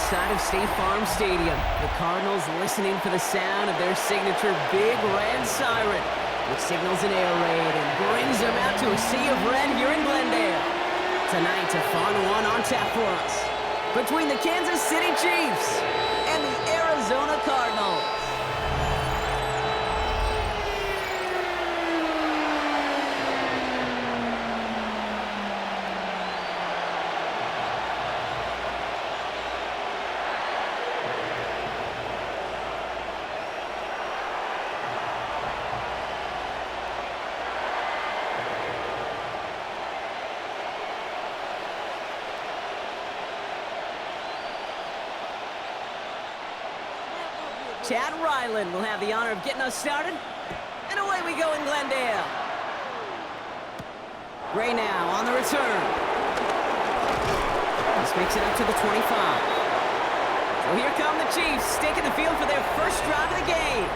side of State Farm Stadium. The Cardinals listening for the sound of their signature big red siren, which signals an air raid and brings them out to a sea of red here in Glendale. Tonight, a fun one on tap for us between the Kansas City Chiefs and the Arizona Cardinals. Chad Ryland will have the honor of getting us started. And away we go in Glendale. Gray now on the return. This makes it up to the 25. So here come the Chiefs, taking the field for their first drive of the game.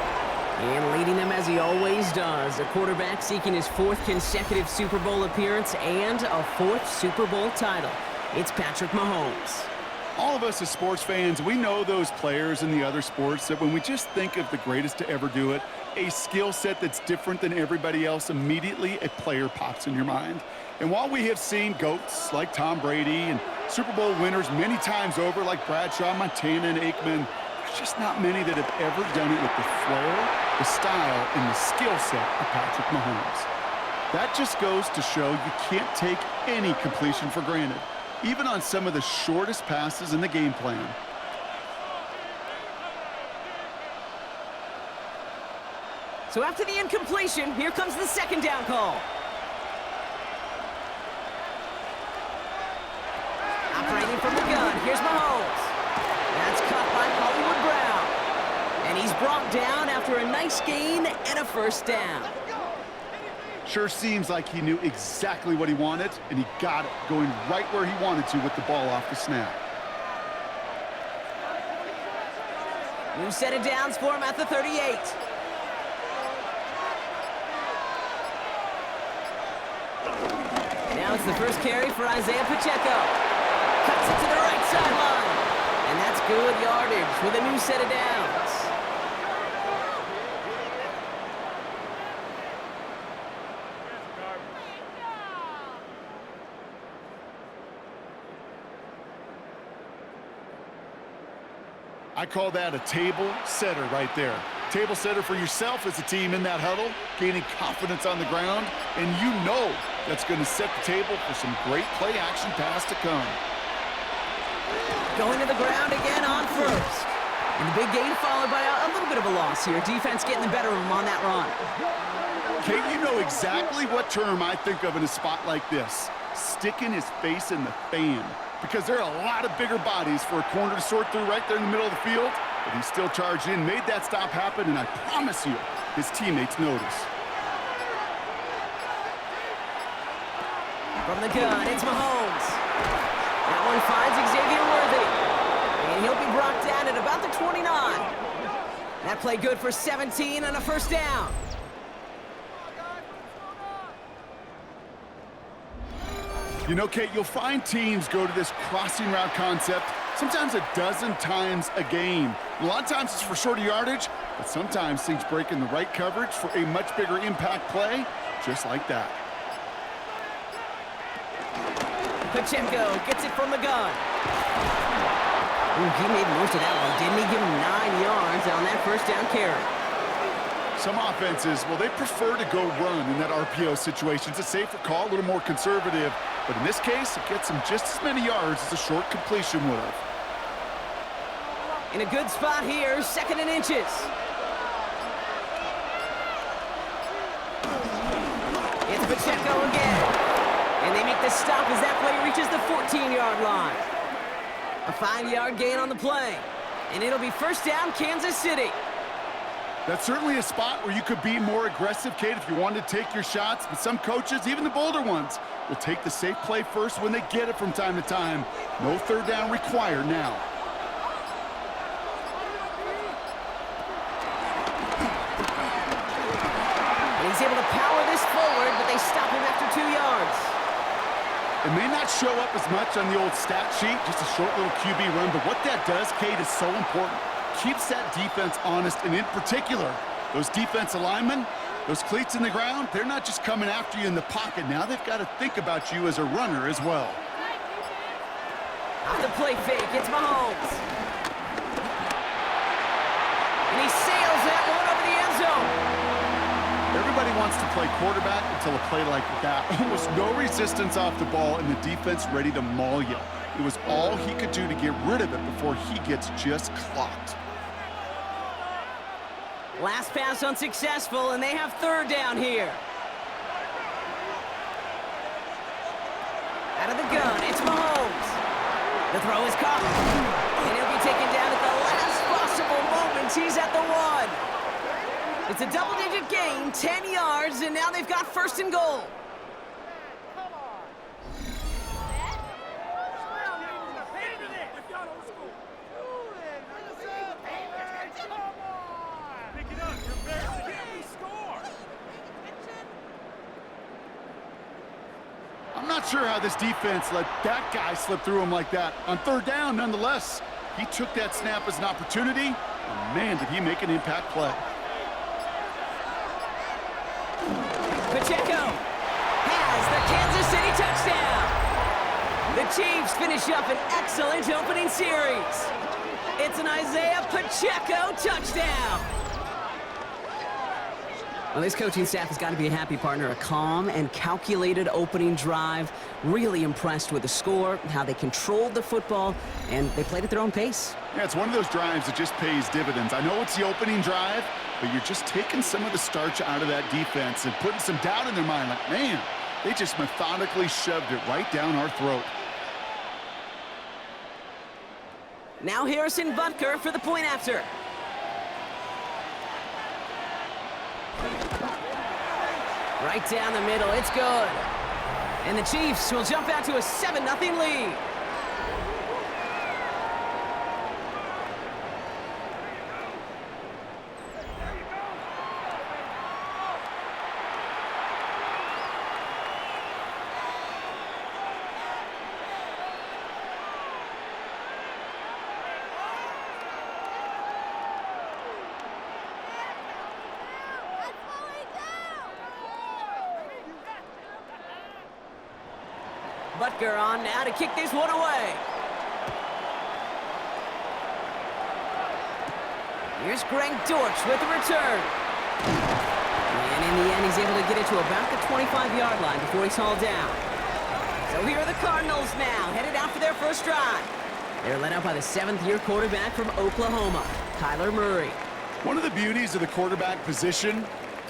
And leading them as he always does, a quarterback seeking his 4th consecutive Super Bowl appearance and a 4th Super Bowl title. It's Patrick Mahomes. All of us as sports fans, we know those players in the other sports that when we just think of the greatest to ever do it, a skill set that's different than everybody else, immediately a player pops in your mind. And while we have seen GOATs like Tom Brady and Super Bowl winners many times over like Bradshaw, Montana, and Aikman, there's just not many that have ever done it with the flair, the style, and the skill set of Patrick Mahomes. That just goes to show you can't take any completion for granted, even on some of the shortest passes in the game plan. So after the incompletion, here comes the second down call. Operating from the gun, here's Mahomes. That's caught by Hollywood Brown. And he's brought down after a nice gain and a first down. Sure seems like he knew exactly what he wanted, and he got it, going right where he wanted to with the ball off the snap. New set of downs for him at the 38. Now it's the first carry for Isaiah Pacheco. Cuts it to the right sideline. And that's good yardage with a new set of downs. I call that a table setter right there. Table setter for yourself as a team in that huddle, gaining confidence on the ground, and you know that's going to set the table for some great play action pass to come. Going to the ground again on first. And the big gain followed by a little bit of a loss here. Defense getting the better of him on that run. Kate, you know exactly what term I think of in a spot like this. Sticking his face in the fan. Because there are a lot of bigger bodies for a corner to sort through right there in the middle of the field. But he still charged in, made that stop happen, and I promise you, his teammates notice. From the gun, it's Mahomes. That one finds Xavier Worthy. And he'll be brought down at about the 29. That play good for 17 and a first down. You know, Kate, you'll find teams go to this crossing route concept sometimes a dozen times a game. A lot of times it's for shorter yardage, but sometimes things break in the right coverage for a much bigger impact play, just like that. Pacheco gets it from the gun. Ooh, he made most of that one, didn't he? Give him 9 yards on that first down carry. Some offenses, well, they prefer to go run in that RPO situation. It's a safer call, a little more conservative. But in this case, it gets him just as many yards as a short completion would have. In a good spot here, 2nd and inches. It's Pacheco again. And they make the stop as that play reaches the 14-yard line. A 5-yard gain on the play. And it'll be first down, Kansas City. That's certainly a spot where you could be more aggressive, Kate, if you wanted to take your shots. But some coaches, even the bolder ones, will take the safe play first when they get it from time to time. No third down required now. And he's able to power this forward, but they stop him after 2 yards. It may not show up as much on the old stat sheet, just a short little QB run, but what that does, Kate, is so important. Keeps that defense honest, and in particular, those defense linemen, those cleats in the ground, they're not just coming after you in the pocket. Now they've got to think about you as a runner as well. Off the play fake, it's Mahomes. And he sails that one over the end zone. Everybody wants to play quarterback until a play like that. Almost no resistance off the ball and the defense ready to maul you. It was all he could do to get rid of it before he gets just clocked. Last pass unsuccessful, and they have third down here. Out of the gun, it's Mahomes. The throw is caught, and he'll be taken down at the last possible moment. He's at the 1. It's a double-digit gain, 10 yards, and now they've got first and goal. I'm not sure how this defense let that guy slip through him like that. On third down, nonetheless, he took that snap as an opportunity, and man, did he make an impact play. Pacheco has the Kansas City touchdown. The Chiefs finish up an excellent opening series. It's an Isaiah Pacheco touchdown. Well, this coaching staff has got to be a happy partner. A calm and calculated opening drive. Really impressed with the score, how they controlled the football, and they played at their own pace. Yeah, it's one of those drives that just pays dividends. I know it's the opening drive, but you're just taking some of the starch out of that defense and putting some doubt in their mind. Like, man, they just methodically shoved it right down our throat. Now Harrison Butker for the point after. Right down the middle, it's good. And the Chiefs will jump out to a 7-0 lead. Butker on now to kick this one away. Here's Greg Dortch with the return. And in the end, he's able to get it to about the 25-yard line before he's hauled down. So here are the Cardinals now, headed out for their first drive. They're led out by the 7th-year quarterback from Oklahoma, Kyler Murray. One of the beauties of the quarterback position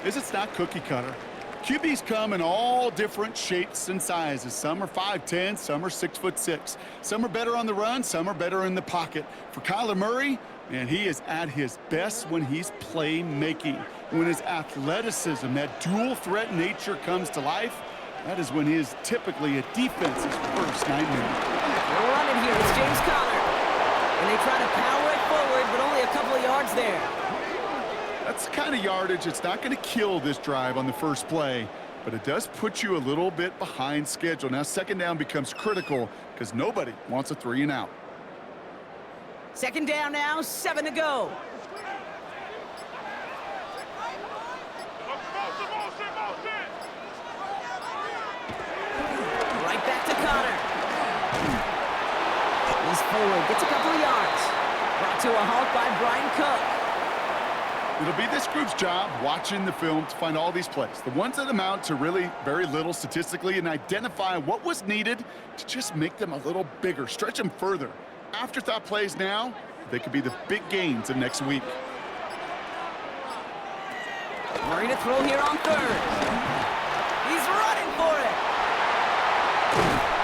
is it's not cookie cutter. QBs come in all different shapes and sizes. Some are 5'10", some are 6'6". Some are better on the run, some are better in the pocket. For Kyler Murray, man, he is at his best when he's playmaking. When his athleticism, that dual threat nature comes to life, that is when he is typically a defense's worst nightmare. They're running here. It's James Conner. And they try to power it forward, but only a couple of yards there. That's the kind of yardage that's not going to kill this drive on the first play, but it does put you a little bit behind schedule. Now, second down becomes critical because nobody wants a 3-and-out. Second down now, 7 to go. Right back to Conner. He's forward, gets a couple of yards. Brought to a halt by Brian Cook. It'll be this group's job watching the film to find all these plays, the ones that amount to really very little statistically, and identify what was needed to just make them a little bigger, stretch them further. Afterthought plays now, they could be the big gains of next week. Murray to throw here on third. He's running for it.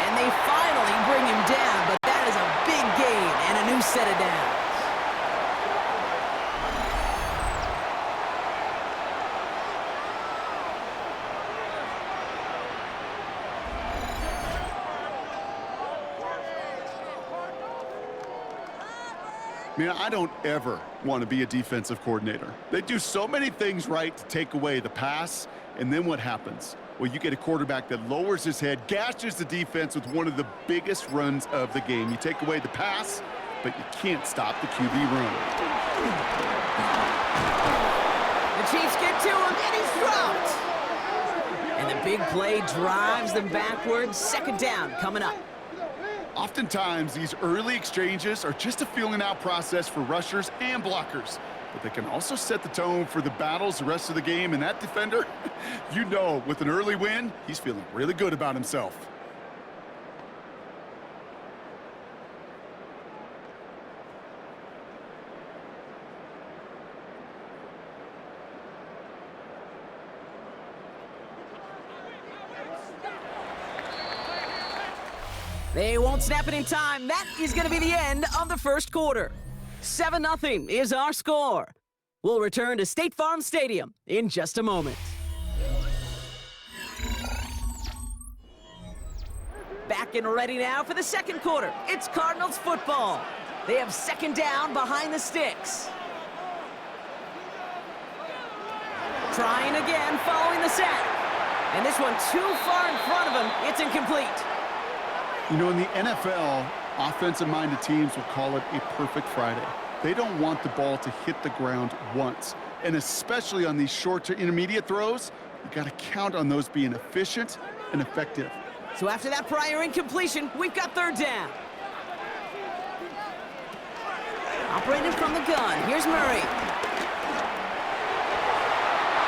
And they finally bring him down, but that is a big gain and a new set of downs. I mean, I don't ever want to be a defensive coordinator. They do so many things right to take away the pass, and then what happens? Well, you get a quarterback that lowers his head, gashes the defense with one of the biggest runs of the game. You take away the pass, but you can't stop the QB run. The Chiefs get to him, and he's dropped. And the big play drives them backwards. Second down coming up. Oftentimes, these early exchanges are just a feeling-out process for rushers and blockers. But they can also set the tone for the battles the rest of the game. And that defender, you know, with an early win, he's feeling really good about himself. They won't snap it in time. That is going to be the end of the first quarter. 7-0 is our score. We'll return to State Farm Stadium in just a moment. Back and ready now for the second quarter. It's Cardinals football. They have second down behind the sticks. Trying again following the sack. And this one too far in front of him. It's incomplete. You know, in the NFL, offensive-minded teams will call it a perfect Friday. They don't want the ball to hit the ground once. And especially on these short to intermediate throws, you got to count on those being efficient and effective. So after that prior incompletion, we've got third down. Operating from the gun, here's Murray.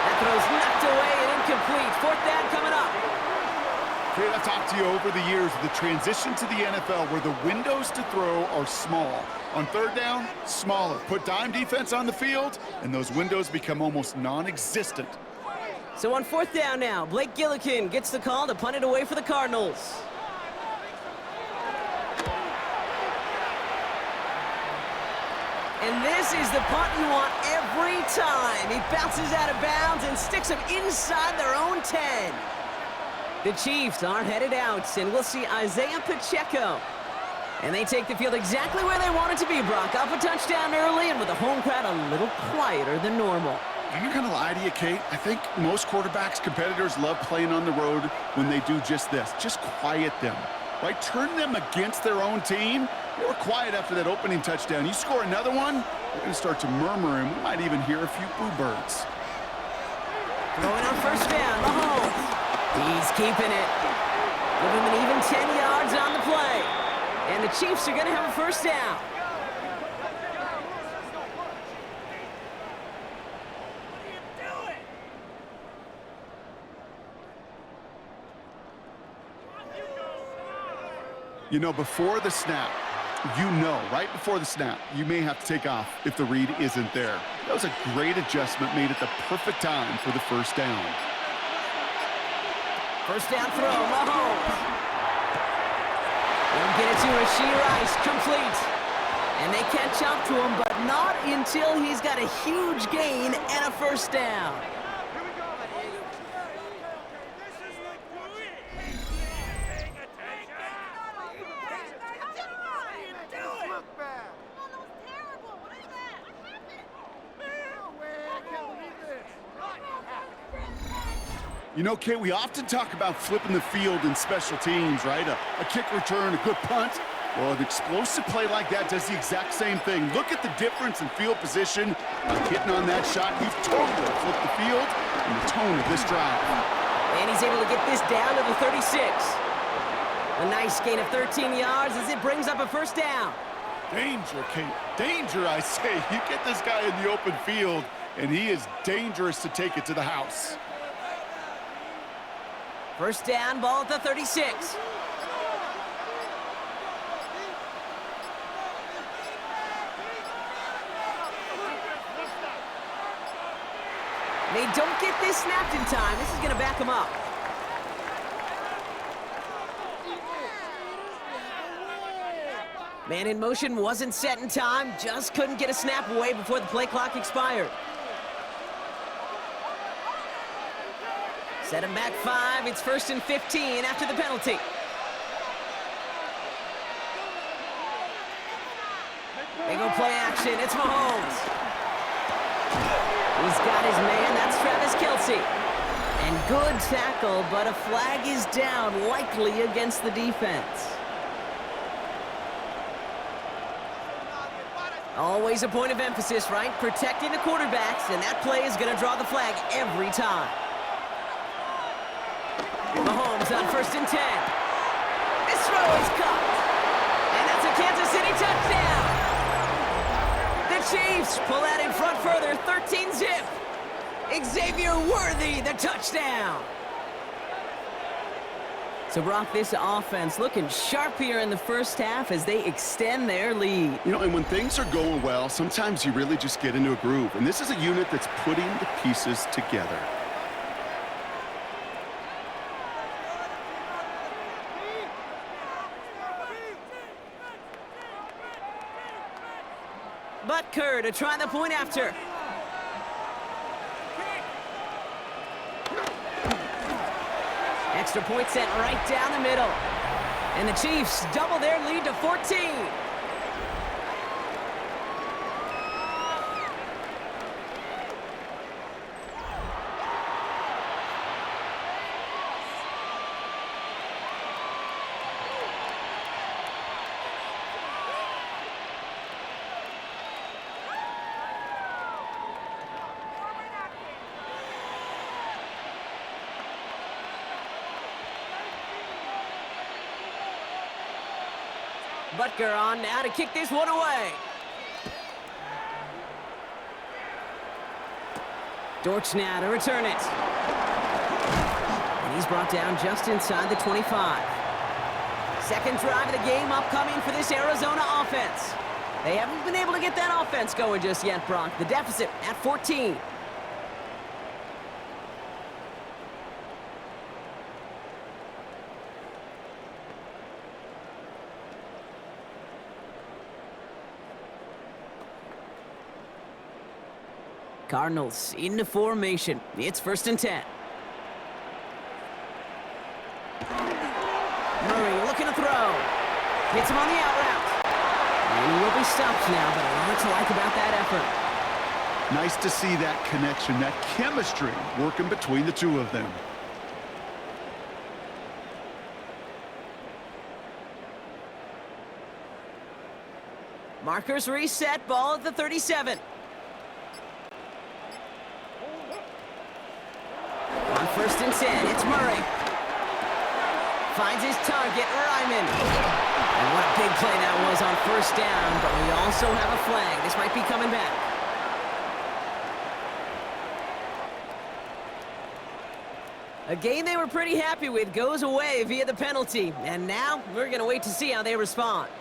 That throw's knocked away and incomplete. Fourth down coming up. Okay, I've talked to you over the years of the transition to the NFL where the windows to throw are small. On third down, smaller. Put dime defense on the field, and those windows become almost non-existent. So on fourth down now, Blake Gillikin gets the call to punt it away for the Cardinals. And this is the punt you want every time. He bounces out of bounds and sticks him inside their own 10. The Chiefs are headed out, and we'll see Isaiah Pacheco. And they take the field exactly where they want it to be, Brock. Up a touchdown early, and with the home crowd a little quieter than normal. I'm not going to lie to you, Kate. I think most quarterbacks, competitors love playing on the road when they do just this. Just quiet them, right? Turn them against their own team. They were quiet after that opening touchdown. You score another one, they're going to start to murmur, and we might even hear a few boo birds. Throwing on first down, Mahomes. He's keeping it. Give him an even 10 yards on the play. And the Chiefs are going to have a first down. You know, before the snap, right before the snap, you may have to take off if the read isn't there. That was a great adjustment made at the perfect time for the first down. First down throw, Mahomes. They'll get it to Rashee Rice, complete. And they catch up to him, but not until he's got a huge gain and a first down. You know, Kate, we often talk about flipping the field in special teams, right? A kick return, a good punt. Well, an explosive play like that does the exact same thing. Look at the difference in field position. Hitting on that shot, he's totally flipped the field and the tone of this drive. And he's able to get this down to the 36. A nice gain of 13 yards as it brings up a first down. Danger, Kate. Danger, I say. You get this guy in the open field, and he is dangerous to take it to the house. First down, ball at the 36. They don't get this snapped in time. This is going to back them up. Man in motion wasn't set in time. Just couldn't get a snap away before the play clock expired. Set him back 5. It's 1st and 15 after the penalty. They go play action. It's Mahomes. He's got his man. That's Travis Kelce. And good tackle, but a flag is down, likely against the defense. Always a point of emphasis, right? Protecting the quarterbacks, and that play is going to draw the flag every time. Mahomes on 1st and 10. This throw is caught. And that's a Kansas City touchdown. The Chiefs pull that in front further, 13-zip. Xavier Worthy, the touchdown. So, Brock, this offense looking sharp here in the first half as they extend their lead. You know, and when things are going well, sometimes you really just get into a groove. And this is a unit that's putting the pieces together. Butker to try the point after. Extra point sent right down the middle. And the Chiefs double their lead to 14. Butker on now to kick this one away. Dortch now to return it. And he's brought down just inside the 25. Second drive of the game upcoming for this Arizona offense. They haven't been able to get that offense going just yet, Brock. The deficit at 14. Cardinals into formation. It's 1st and 10. Murray looking to throw. Hits him on the out route. And he will be stopped now, but a lot to like about that effort. Nice to see that connection, that chemistry working between the two of them. Markers reset, ball at the 37. On 1st and 10, it's Murray. Finds his target, Ryman. And what a big play that was on 1st down, but we also have a flag. This might be coming back. A game they were pretty happy with goes away via the penalty. And now we're going to wait to see how they respond.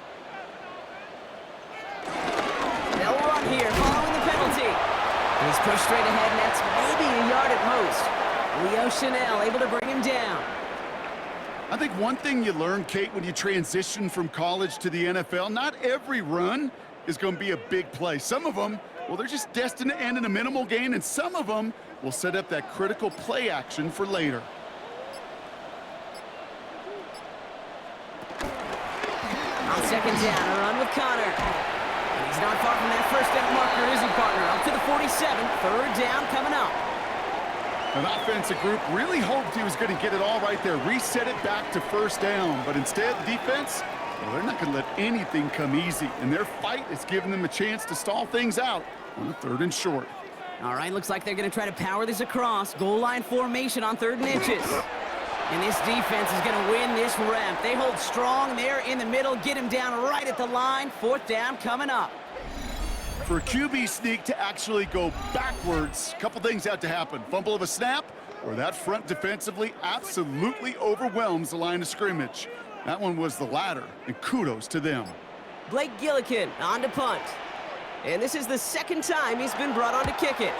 They'll run here following the penalty. He's pushed straight ahead, and that's maybe a yard at most. Leo Chanel able to bring him down. I think one thing you learn, Kate, when you transition from college to the NFL, not every run is going to be a big play. Some of them, well, they're just destined to end in a minimal gain, and some of them will set up that critical play action for later. On 2nd down, a run with Connor. And he's not far from that 1st down marker, is he, partner? Up to the 47, 3rd down coming up. An offensive group really hoped he was going to get it all right there, reset it back to 1st down. But instead, defense, well, they're not going to let anything come easy. And their fight is giving them a chance to stall things out on a 3rd and short. All right, looks like they're going to try to power this across. Goal line formation on 3rd and inches. And this defense is going to win this ramp. They hold strong there in the middle, get him down right at the line. 4th down coming up. For a QB sneak to actually go backwards, a couple things have to happen. Fumble of a snap, or that front defensively absolutely overwhelms the line of scrimmage. That one was the latter, and kudos to them. Blake Gillikin on to punt. And this is the 2nd time he's been brought on to kick it.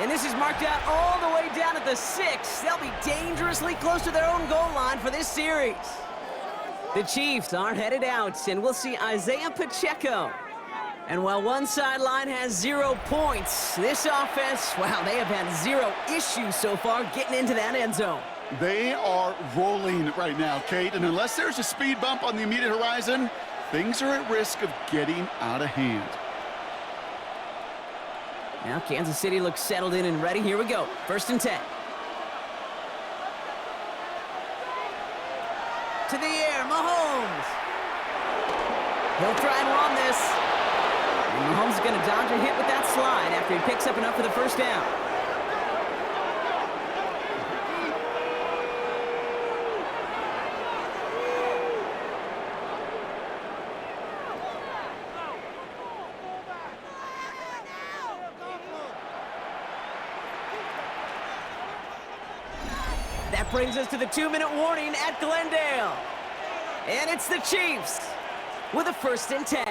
And this is marked out all the way down at the 6. They'll be dangerously close to their own goal line for this series. The Chiefs are headed out, and we'll see Isaiah Pacheco. And while one sideline has 0 points, this offense, wow, they have had 0 issues so far getting into that end zone. They are rolling right now, Kate, and unless there's a speed bump on the immediate horizon, things are at risk of getting out of hand. Now Kansas City looks settled in and ready. Here we go. 1st and 10. To the air, Mahomes. He'll try and run this. And Mahomes is going to dodge a hit with that slide after he picks up enough for the 1st down. That brings us to the 2-minute warning at Glendale. And it's the Chiefs with a 1st and 10.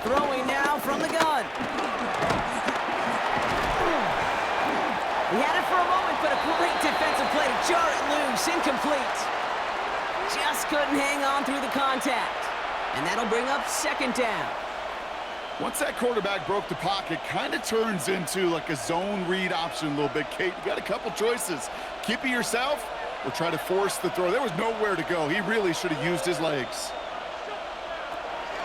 Throwing now from the gun. He had it for a moment, but a great defensive play to jar it loose. Incomplete. Just couldn't hang on through the contact. And that'll bring up 2nd down. Once that quarterback broke the pocket, kind of turns into like a zone read option a little bit, Kate. You got a couple choices. Keep it yourself or try to force the throw. There was nowhere to go. He really should have used his legs.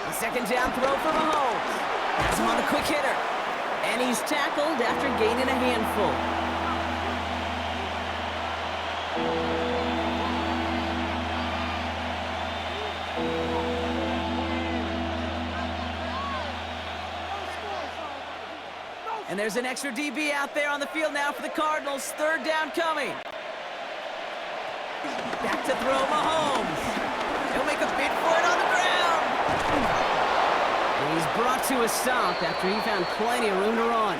A 2nd down throw for Mahomes. Has him on the quick hitter. And he's tackled after gaining a handful. And there's an extra DB out there on the field now for the Cardinals. 3rd down coming. Back to throw Mahomes. He'll make a bid for it on the ground. And he's brought to a stop after he found plenty of room to run.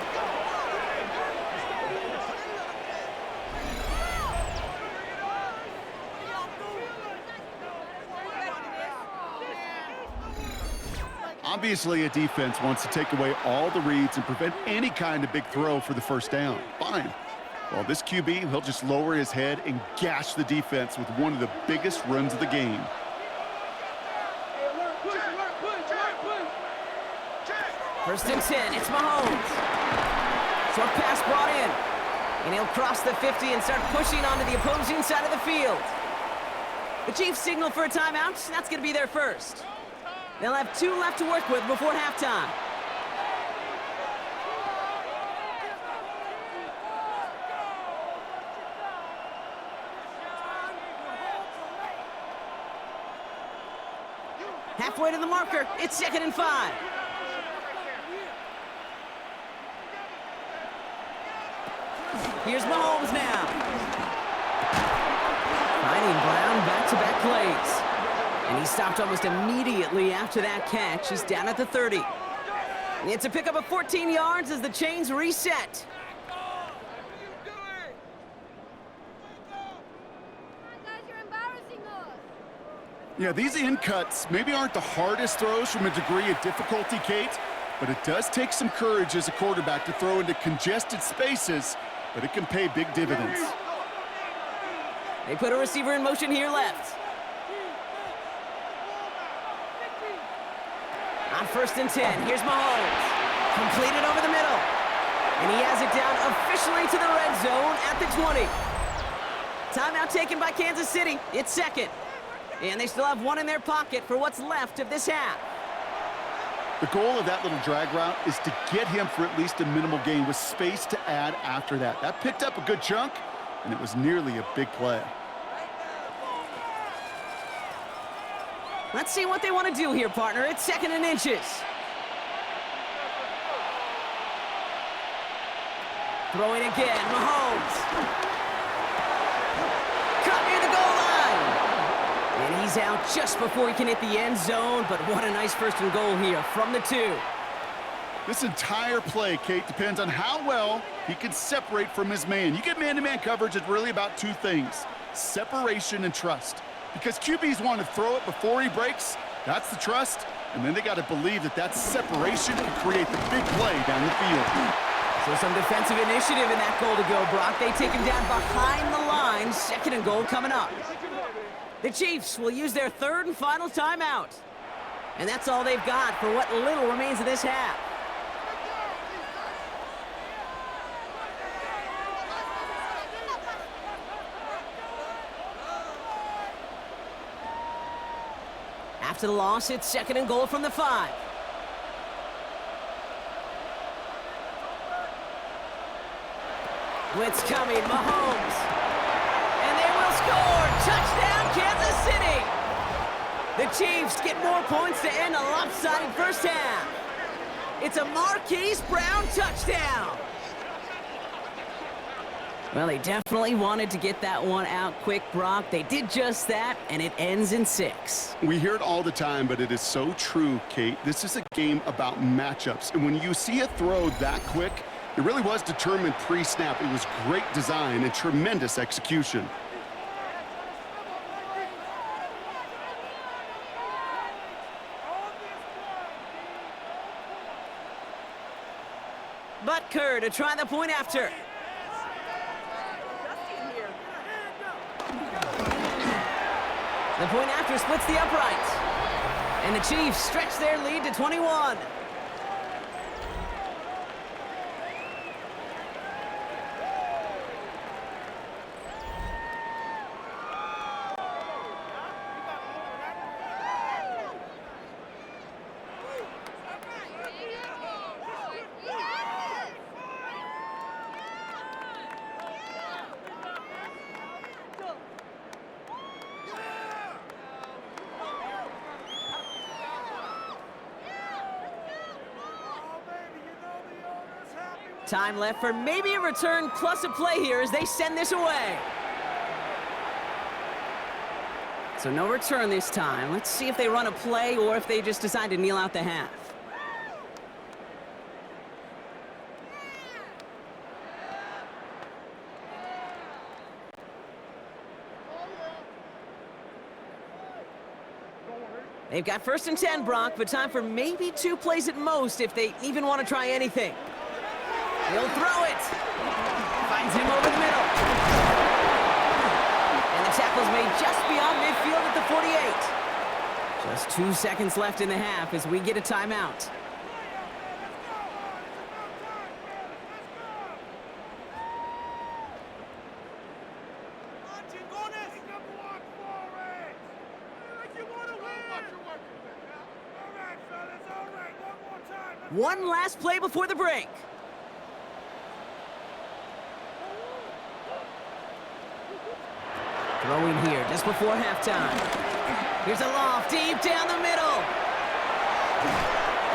Obviously, a defense wants to take away all the reads and prevent any kind of big throw for the 1st down. Fine. Well, this QB, he'll just lower his head and gash the defense with one of the biggest runs of the game. First and 10, it's Mahomes. Short pass brought in. And he'll cross the 50 and start pushing onto the opposing side of the field. The Chiefs signal for a timeout. That's going to be their first. They'll have 2 left to work with before halftime. Halfway to the marker, it's 2nd and 5. Here's Mahomes now. Finding Brown back-to-back plays. And he stopped almost immediately after that catch. He's down at the 30. It's a pickup of 14 yards as the chains reset. Yeah, these in cuts maybe aren't the hardest throws from a degree of difficulty, Kate, but it does take some courage as a quarterback to throw into congested spaces, but it can pay big dividends. They put a receiver in motion here left. On 1st and 10, here's Mahomes. Completed over the middle. And he has it down officially to the red zone at the 20. Timeout taken by Kansas City. It's 2nd. And they still have 1 in their pocket for what's left of this half. The goal of that little drag route is to get him for at least a minimal gain with space to add after that. That picked up a good chunk, and it was nearly a big play. Let's see what they want to do here, partner. It's 2nd and inches. Throwing again, Mahomes. Caught near the goal line. And he's out just before he can hit the end zone, but what a nice 1st and goal here from the 2. This entire play, Kate, depends on how well he can separate from his man. You get man-to-man coverage, it's really about 2 things, separation and trust. Because QBs want to throw it before he breaks, that's the trust, and then they got to believe that that separation can create the big play down the field. So some defensive initiative in that goal to go, Brock. They take him down behind the line. 2nd and goal coming up. The Chiefs will use their 3rd and final timeout. And that's all they've got for what little remains of this half. After the loss, it's 2nd and goal from the 5. Blitz coming, Mahomes. And they will score! Touchdown, Kansas City! The Chiefs get more points to end a lopsided first half. It's a Marquise Brown touchdown! Well, they definitely wanted to get that one out quick, Brock. They did just that, and it ends in 6. We hear it all the time, but it is so true, Kate. This is a game about matchups. And when you see a throw that quick, it really was determined pre-snap. It was great design and tremendous execution. Butker to try the point after. The point after splits the uprights. And the Chiefs stretch their lead to 21. Time left for maybe a return plus a play here as they send this away. So no return this time. Let's see if they run a play or if they just decide to kneel out the half. They've got 1st and 10, Brock, but time for maybe 2 plays at most if they even want to try anything. He'll throw it. Finds him over the middle. And the tackle's made just beyond midfield at the 48. Just 2 seconds left in the half as we get a timeout. One last play before the break. Throwing here just before halftime. Here's a loft deep down the middle.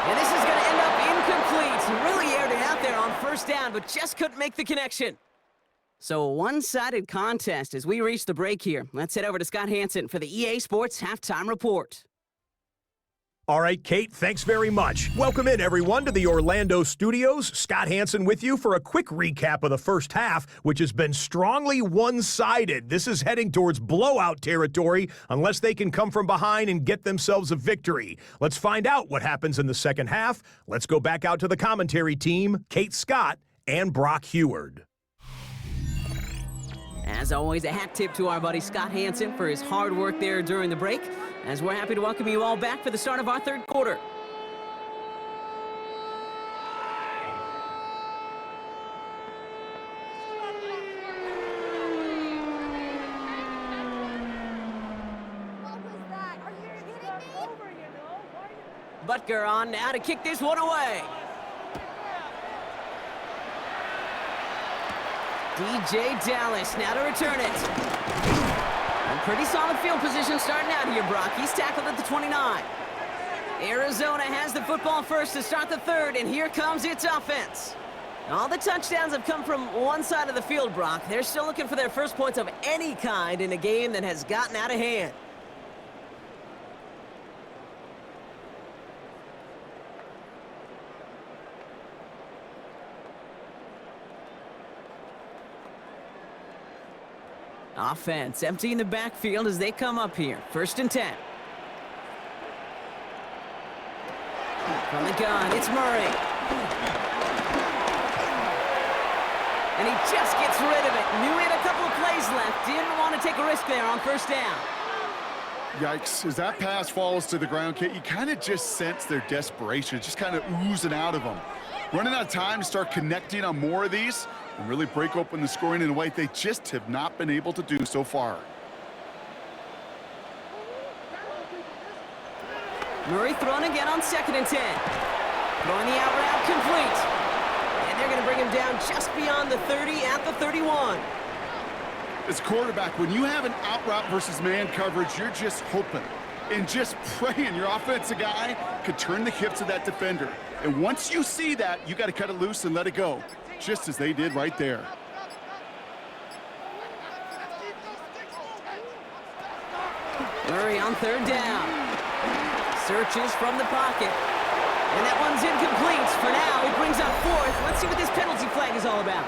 And this is going to end up incomplete. He really aired it out there on 1st down, but just couldn't make the connection. So a one-sided contest as we reach the break here. Let's head over to Scott Hansen for the EA Sports Halftime Report. All right, Kate, thanks very much. Welcome in, everyone, to the Orlando studios. Scott Hansen with you for a quick recap of the first half, which has been strongly one-sided. This is heading towards blowout territory unless they can come from behind and get themselves a victory. Let's find out what happens in the second half. Let's go back out to the commentary team, Kate Scott and Brock Heward. As always, a hat tip to our buddy Scott Hansen for his hard work there during the break, as we're happy to welcome you all back for the start of our 3rd quarter. Butker on now to kick this one away. DJ Dallas now to return it. And pretty solid field position starting out here, Brock. He's tackled at the 29. Arizona has the football first to start the 3rd, and here comes its offense. All the touchdowns have come from one side of the field, Brock. They're still looking for their first points of any kind in a game that has gotten out of hand. Offense emptying the backfield as they come up here. 1st and 10. From the gun, it's Murray. And he just gets rid of it. Knew he had a couple of plays left. Didn't want to take a risk there on 1st down. Yikes. As that pass falls to the ground, Kate, you kind of just sense their desperation. Just kind of oozing out of them. Running out of time to start connecting on more of these and really break open the scoring in a way they just have not been able to do so far. Murray thrown again on 2nd and 10. Throwing the out route complete. And they're going to bring him down just beyond the 30 at the 31. As quarterback, when you have an out route versus man coverage, you're just hoping and just praying your offensive guy could turn the hips of that defender. And once you see that, you got to cut it loose and let it go, just as they did right there. Murray on 3rd down. Searches from the pocket. And that one's incomplete. For now, it brings up 4th. Let's see what this penalty flag is all about.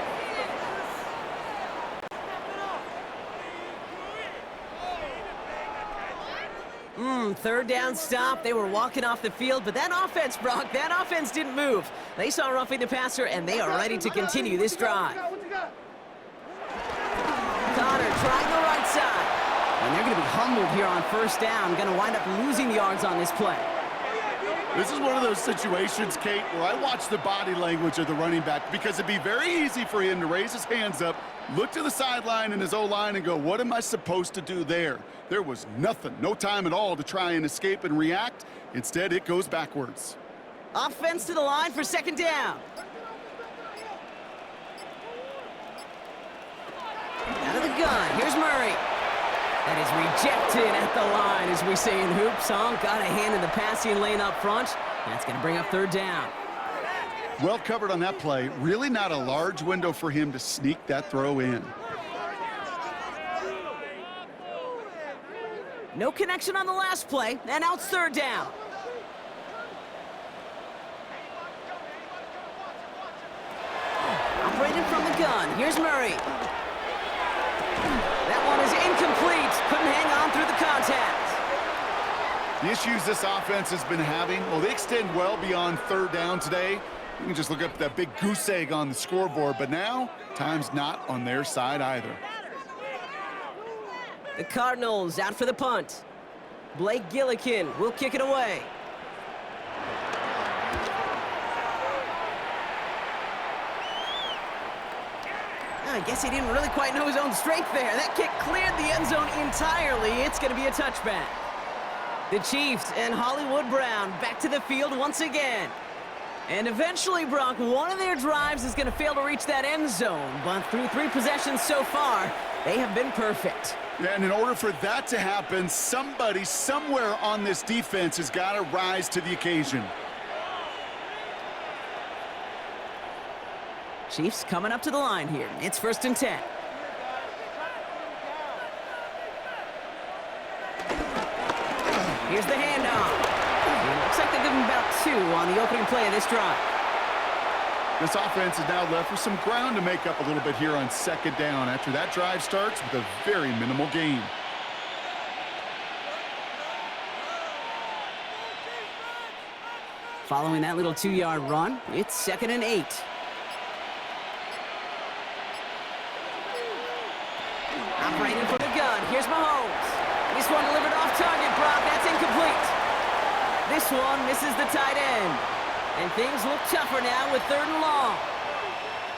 3rd down stop. They were walking off the field, but that offense, Brock, that offense didn't move. They saw roughing the passer, and they are ready to continue this drive. Connor trying the right side. And they're going to be humbled here on 1st down. Going to wind up losing yards on this play. This is one of those situations, Kate, where I watch the body language of the running back because it'd be very easy for him to raise his hands up, look to the sideline and his O-line and go, what am I supposed to do there? There was nothing, no time at all to try and escape and react. Instead, it goes backwards. Offense to the line for 2nd down. Out of the gun, here's Murray. That is rejected at the line, as we say in hoops. Got a hand in the passing lane up front. That's going to bring up 3rd down. Well covered on that play. Really not a large window for him to sneak that throw in. No connection on the last play, and now it's 3rd down. Operated from the gun. Here's Murray. That one is incomplete. Couldn't hang on through the contact. The issues this offense has been having, well, they extend well beyond 3rd down today. You can just look up that big goose egg on the scoreboard, but now, time's not on their side either. The Cardinals out for the punt. Blake Gillikin will kick it away. I guess he didn't really quite know his own strength there. That kick cleared the end zone entirely. It's going to be a touchback. The Chiefs and Hollywood Brown back to the field once again. And eventually, Brock, one of their drives is going to fail to reach that end zone. But through 3 possessions so far, they have been perfect. Yeah, and in order for that to happen, somebody somewhere on this defense has got to rise to the occasion. Chiefs coming up to the line here. It's 1st and 10. Here's the handoff. It looks like they give him about 2 on the opening play of this drive. This offense is now left with some ground to make up a little bit here on 2nd down after that drive starts with a very minimal gain. Following that little 2-yard run, it's 2nd and 8. Operating for the gun. Here's Mahomes. This one delivered off target, Brock. That's incomplete. This one misses the tight end. And things look tougher now with 3rd and long.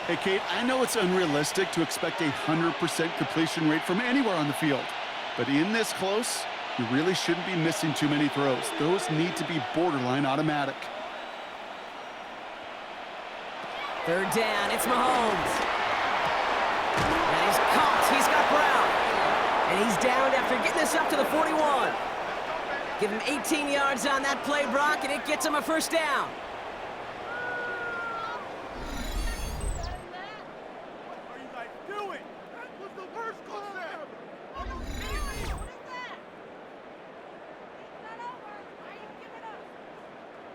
Hey, Kate, I know it's unrealistic to expect a 100% completion rate from anywhere on the field. But in this close, you really shouldn't be missing too many throws. Those need to be borderline automatic. 3rd down. It's Mahomes. And he's caught. He's got Brown. And he's downed after getting this up to the 41. Give him 18 yards on that play, Brock, and it gets him a 1st down.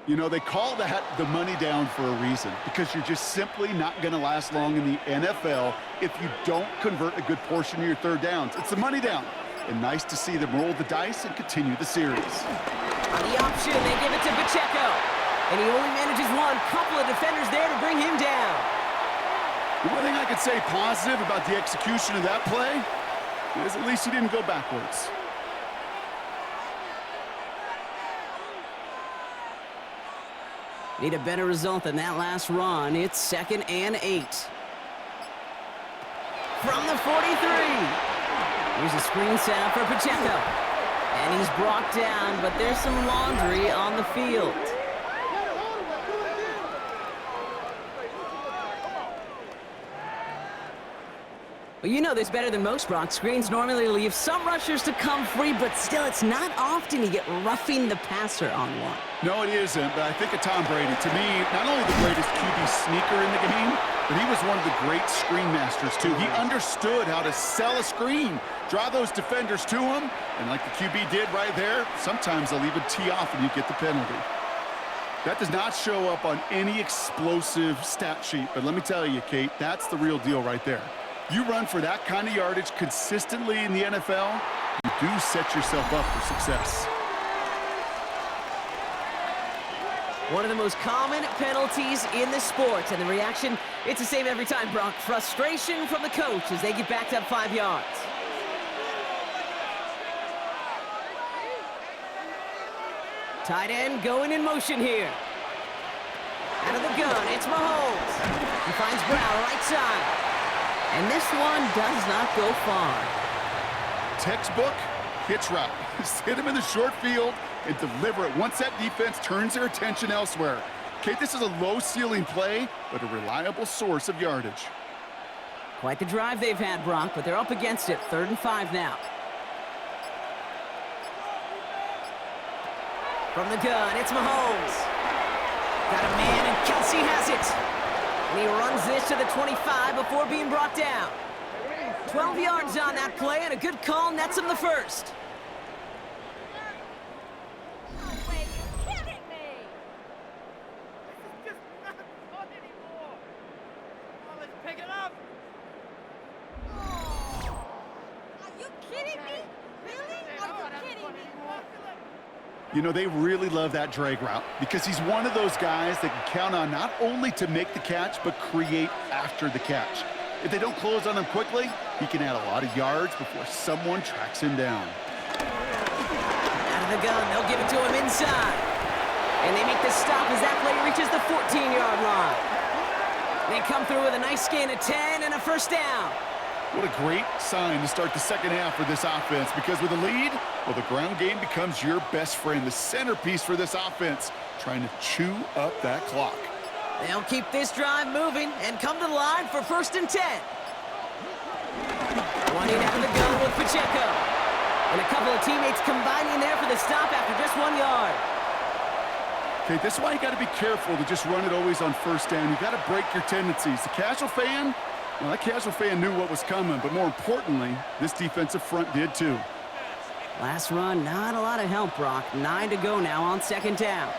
You know, they call that the money down for a reason, because you're just simply not going to last long in the NFL if you don't convert a good portion of your 3rd downs. It's the money down. And nice to see them roll the dice and continue the series. On the option, they give it to Pacheco. And he only manages one. Couple of defenders there to bring him down. The one thing I could say positive about the execution of that play is at least he didn't go backwards. Need a better result than that last run. It's 2nd and 8. From the 43. Here's a screen set up for Pacheco. And he's brought down, but there's some laundry on the field. Well, you know this better than most, Brock. Screens normally leave some rushers to come free, but still, it's not often you get roughing the passer on one. No, it isn't, but I think of Tom Brady. To me, not only the greatest QB sneaker in the game, but he was one of the great screen masters, too. He understood how to sell a screen, draw those defenders to him, and like the QB did right there, sometimes they'll even tee off and you get the penalty. That does not show up on any explosive stat sheet, but let me tell you, Kate, that's the real deal right there. You run for that kind of yardage consistently in the NFL, you do set yourself up for success. One of the most common penalties in the sport, and the reaction, it's the same every time, Brock. Frustration from the coach as they get backed up 5 yards. Tight end going in motion here. Out of the gun, it's Mahomes. He finds Brown right side. And this one does not go far. Textbook hitch route. Just hit him in the short field and deliver it once that defense turns their attention elsewhere. Kate, this is a low-ceiling play, but a reliable source of yardage. Quite the drive they've had, Brock, but they're up against it. 3rd and 5 now. From the gun, it's Mahomes. Got a man, and Kelsey has it. And he runs this to the 25 before being brought down. 12 yards on that play, and a good call nets him the first. No way, you're kidding me! This is just not fun anymore! Oh, let's pick it up! Oh. Are you kidding me? Really? Are you kidding me? You know, they really love that drag route because he's one of those guys that can count on not only to make the catch, but create after the catch. If they don't close on him quickly, he can add a lot of yards before someone tracks him down. Out of the gun, they'll give it to him inside. And they make the stop as that play reaches the 14-yard line. They come through with a nice gain of 10 and a first down. What a great sign to start the second half for this offense, because with a lead, well, the ground game becomes your best friend, the centerpiece for this offense, trying to chew up that clock. They'll keep this drive moving and come to the line for 1st and 10. Running out of the gun with Pacheco. And a couple of teammates combining there for the stop after just 1 yard. Okay, this is why you got to be careful to just run it always on 1st down. You got to break your tendencies. The casual fan, well, that casual fan knew what was coming, but more importantly, this defensive front did too. Last run, not a lot of help, Brock. 9 to go now on 2nd down.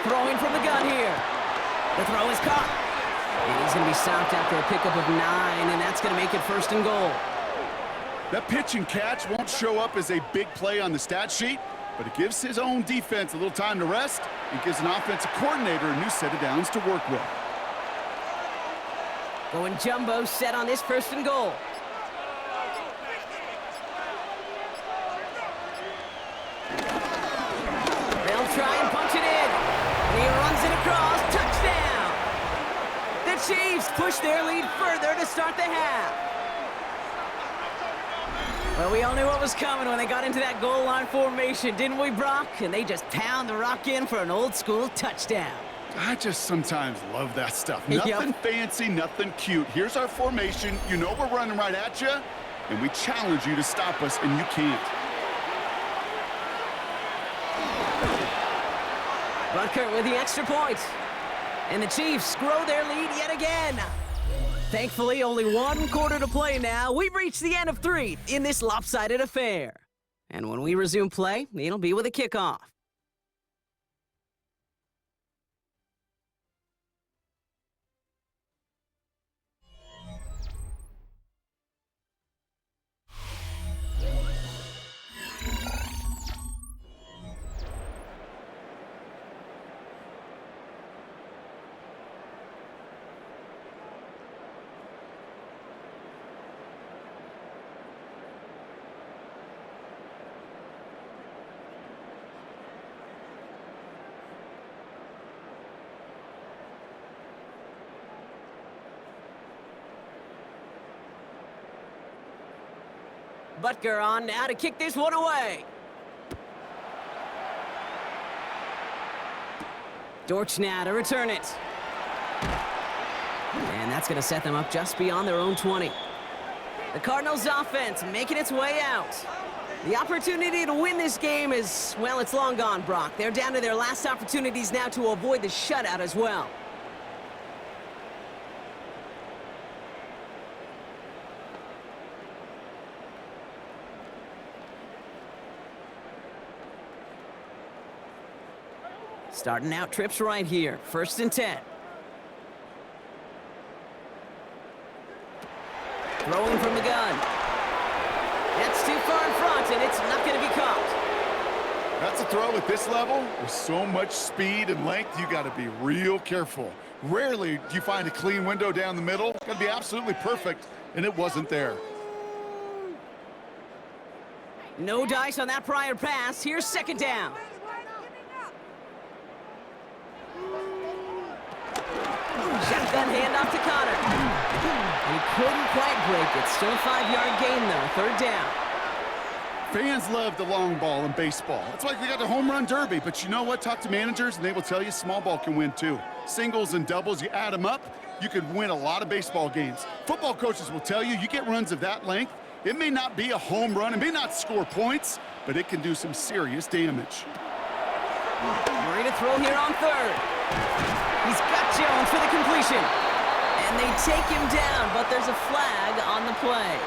Throwing from the gun here. The throw is caught. And he's going to be stopped after a pickup of 9, and that's going to make it 1st and goal. That pitch and catch won't show up as a big play on the stat sheet, but it gives his own defense a little time to rest and gives an offensive coordinator a new set of downs to work with. Going jumbo set on this 1st and goal. They'll try and punch it in. And he runs it across. Touchdown! The Chiefs push their lead further to start the half. Well, we all knew what was coming when they got into that goal line formation, didn't we, Brock? And they just pound the rock in for an old-school touchdown. I just sometimes love that stuff. Nothing fancy, nothing cute. Here's our formation. You know we're running right at you, and we challenge you to stop us, and you can't. Butker with the extra point. And the Chiefs grow their lead yet again. Thankfully, only 1 quarter to play now. We've reached the end of 3 in this lopsided affair. And when we resume play, it'll be with a kickoff. Butker on now to kick this one away. Dortch now to return it. And that's going to set them up just beyond their own 20. The Cardinals offense making its way out. The opportunity to win this game is, well, it's long gone, Brock. They're down to their last opportunities now to avoid the shutout as well. Starting out trips right here. 1st and 10. Throwing from the gun. That's too far in front, and it's not going to be caught. That's a throw at this level. With so much speed and length, you got to be real careful. Rarely do you find a clean window down the middle. Got to be absolutely perfect, and it wasn't there. No dice on that prior pass. Here's 2nd down. Shotgun handoff to Connor. He couldn't quite break it. Still a 5-yard gain, though. 3rd down. Fans love the long ball in baseball. It's like they got the home run derby. But you know what? Talk to managers, and they will tell you small ball can win, too. Singles and doubles, you add them up, you could win a lot of baseball games. Football coaches will tell you, you get runs of that length, it may not be a home run, it may not score points, but it can do some serious damage. Ready to throw here on 3rd. He's got Jones for the completion. And they take him down, but there's a flag on the play.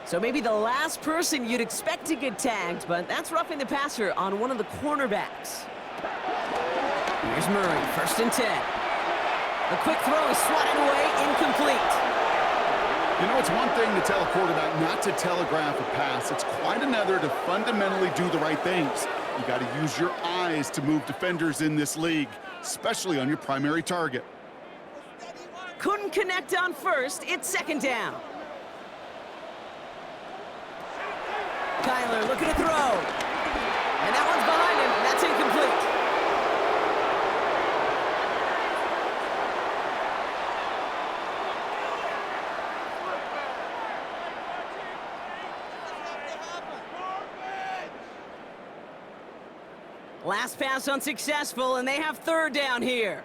So maybe the last person you'd expect to get tagged, but that's roughing the passer on one of the cornerbacks. Here's Murray, 1st and 10. A quick throw is swatted away, incomplete. You know, it's one thing to tell a quarterback not to telegraph a pass. It's quite another to fundamentally do the right things. You got to use your eyes to move defenders in this league, especially on your primary target. Couldn't connect on 1st. It's 2nd down. Kyler looking to throw. And that one's behind him. That's incomplete. Last pass unsuccessful, and they have 3rd down here.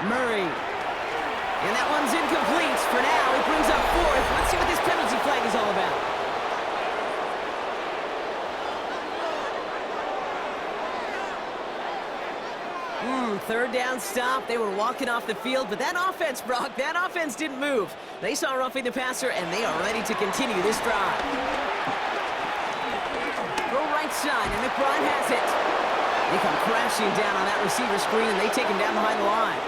Murray. And that one's incomplete. For now, it brings up 4th. Let's see what this penalty flag is all about. 3rd down stop. They were walking off the field, but that offense, Brock, that offense didn't move. They saw roughing the passer, and they are ready to continue this drive. Throw right side, and McBride has it. They come crashing down on that receiver screen, and they take him down behind the line.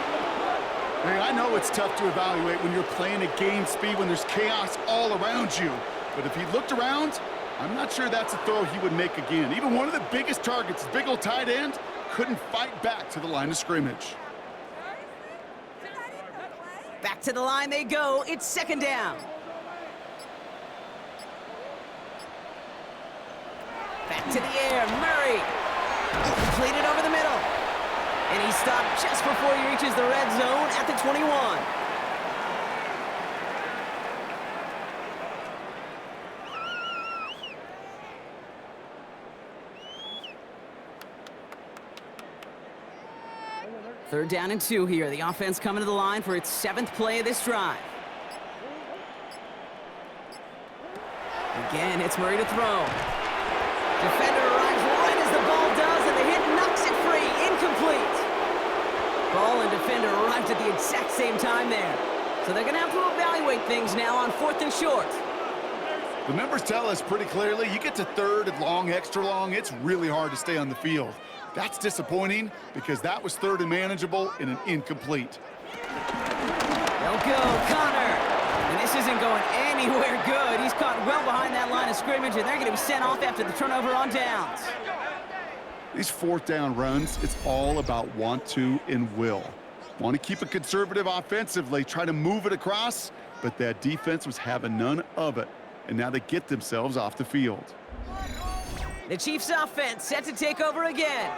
Hey, I know it's tough to evaluate when you're playing at game speed, when there's chaos all around you. But if he looked around, I'm not sure that's a throw he would make again. Even one of the biggest targets, big old tight end, couldn't fight back to the line of scrimmage. Back to the line they go. It's 2nd down. Back to the air. Murray. Completed over the middle. And he stopped just before he reaches the red zone at the 21. Third down and 2 here. The offense coming to the line for its 7th play of this drive. Again, it's Murray to throw. Defender arrives right as the ball does, and the hit knocks it free. Incomplete. Ball and defender arrived at the exact same time there. So they're going to have to evaluate things now on 4th and short. The numbers tell us pretty clearly, you get to 3rd and long, extra long, it's really hard to stay on the field. That's disappointing because that was 3rd and manageable and an incomplete. They'll go, Connor. And this isn't going anywhere good. He's caught well behind that line of scrimmage, and they're going to be sent off after the turnover on downs. These 4th down runs, it's all about want to and will. Want to keep it conservative offensively, try to move it across, but that defense was having none of it. And now they get themselves off the field. The Chiefs offense set to take over again.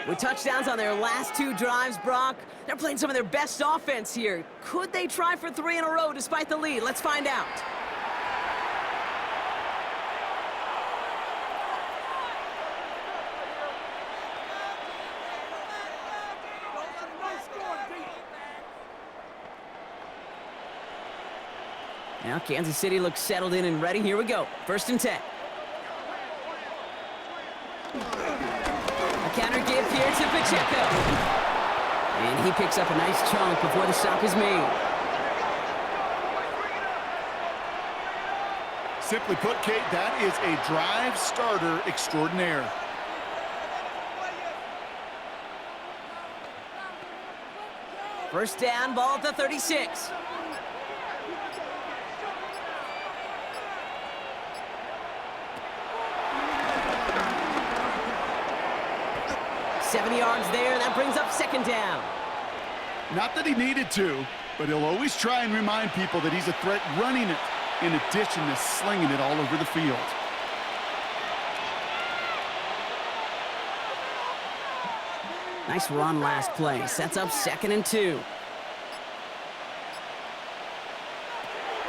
With touchdowns on their last 2 drives, Brock, they're playing some of their best offense here. Could they try for 3 in a row despite the lead? Let's find out. Now Kansas City looks settled in and ready. Here we go. 1st and 10. A counter give here to Pacheco. And he picks up a nice chunk before the stop is made. Simply put, Kate, that is a drive starter extraordinaire. First down, ball at the 36. $70 yards there, and that brings up 2nd down. Not that he needed to, but he'll always try and remind people that he's a threat running it, in addition to slinging it all over the field. Nice run last play. Sets up 2nd and 2.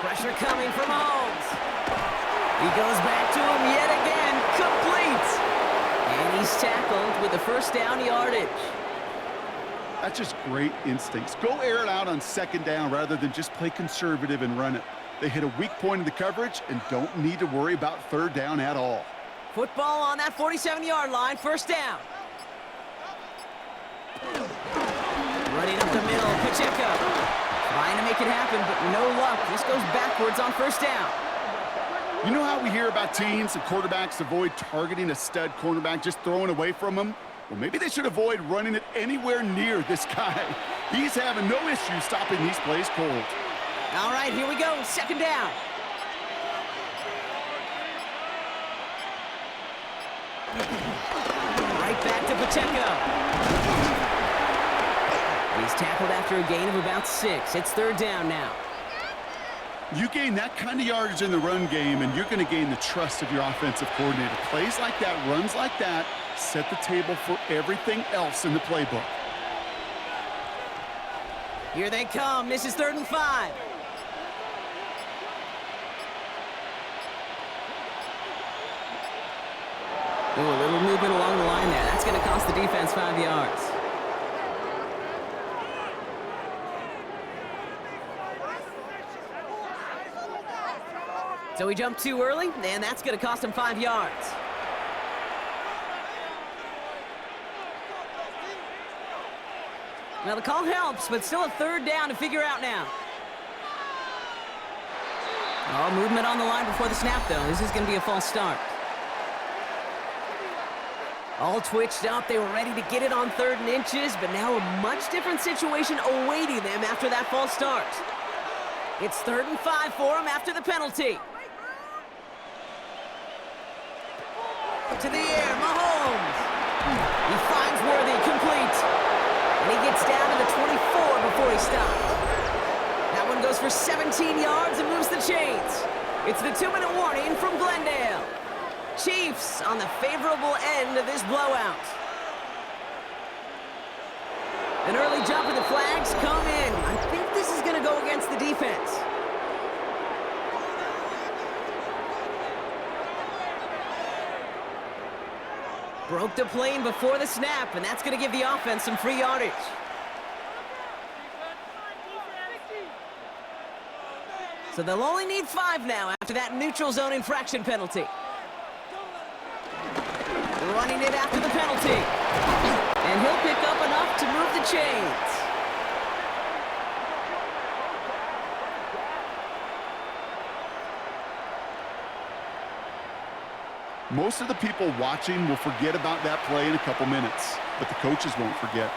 Pressure coming from Mahomes. He goes back to him yet again. Complete. And he's tackled with the 1st down yardage. That's just great instincts. Go air it out on 2nd down rather than just play conservative and run it. They hit a weak point in the coverage and don't need to worry about 3rd down at all. Football on that 47-yard line. 1st down. Running up the middle, Pacheco. Trying to make it happen, but no luck. This goes backwards on 1st down. You know how we hear about teams and quarterbacks avoid targeting a stud cornerback, just throwing away from him? Well, maybe they should avoid running it anywhere near this guy. He's having no issue stopping these plays cold. All right, here we go. 2nd down. Right back to Pacheco. He's tackled after a gain of about 6. It's 3rd down now. You gain that kind of yardage in the run game, and you're going to gain the trust of your offensive coordinator. Plays like that, runs like that, set the table for everything else in the playbook. Here they come. This is 3rd and 5. Ooh, a little movement along the line there. That's going to cost the defense 5 yards. So he jumped too early, and that's going to cost him 5 yards. Now the call helps, but still a 3rd down to figure out now. Oh, movement on the line before the snap, though. This is going to be a false start. All twitched up. They were ready to get it on 3rd and inches, but now a much different situation awaiting them after that false start. It's 3rd and 5 for him after the penalty. To the air, Mahomes. He finds Worthy, complete. And he gets down to the 24 before he stops. That one goes for 17 yards and moves the chains. It's the 2-minute warning from Glendale. Chiefs on the favorable end of this blowout. An early jump and the flags come in. I think this is going to go against the defense. Broke the plane before the snap, and that's going to give the offense some free yardage. So they'll only need 5 now after that neutral zone infraction penalty. Running it after the penalty. And he'll pick up enough to move the chains. Most of the people watching will forget about that play in a couple minutes, but the coaches won't forget.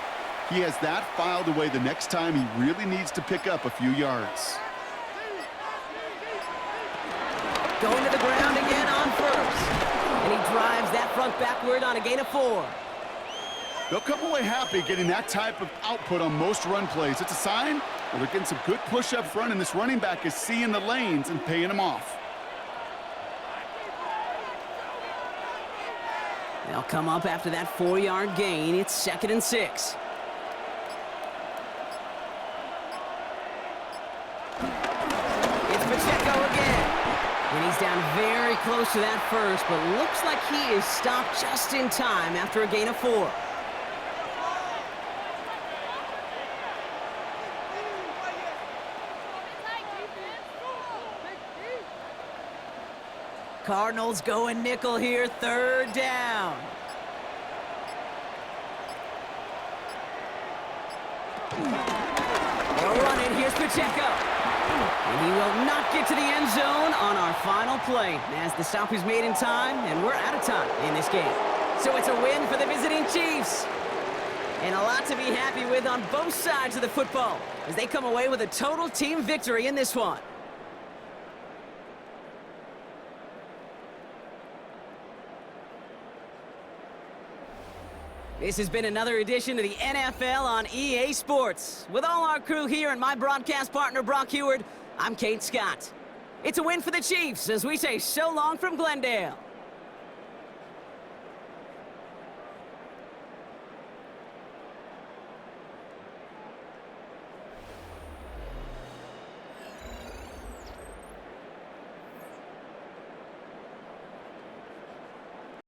He has that filed away the next time he really needs to pick up a few yards. Going to the ground again on 1st. And he drives that front backward on a gain of 4. They'll come away happy getting that type of output on most run plays. It's a sign well, they're getting some good push up front, and this running back is seeing the lanes and paying them off. They'll come up after that 4-yard gain. It's 2nd and 6. It's Pacheco again. And he's down very close to that first, but looks like he is stopped just in time after a gain of 4. Cardinals going nickel here, 3rd down. They'll run it, here's Pacheco. And he will not get to the end zone on our final play, as the stop is made in time, and we're out of time in this game. So it's a win for the visiting Chiefs. And a lot to be happy with on both sides of the football, as they come away with a total team victory in this one. This has been another edition of the NFL on EA Sports. With all our crew here and my broadcast partner, Brock Heward, I'm Kate Scott. It's a win for the Chiefs as we say so long from Glendale.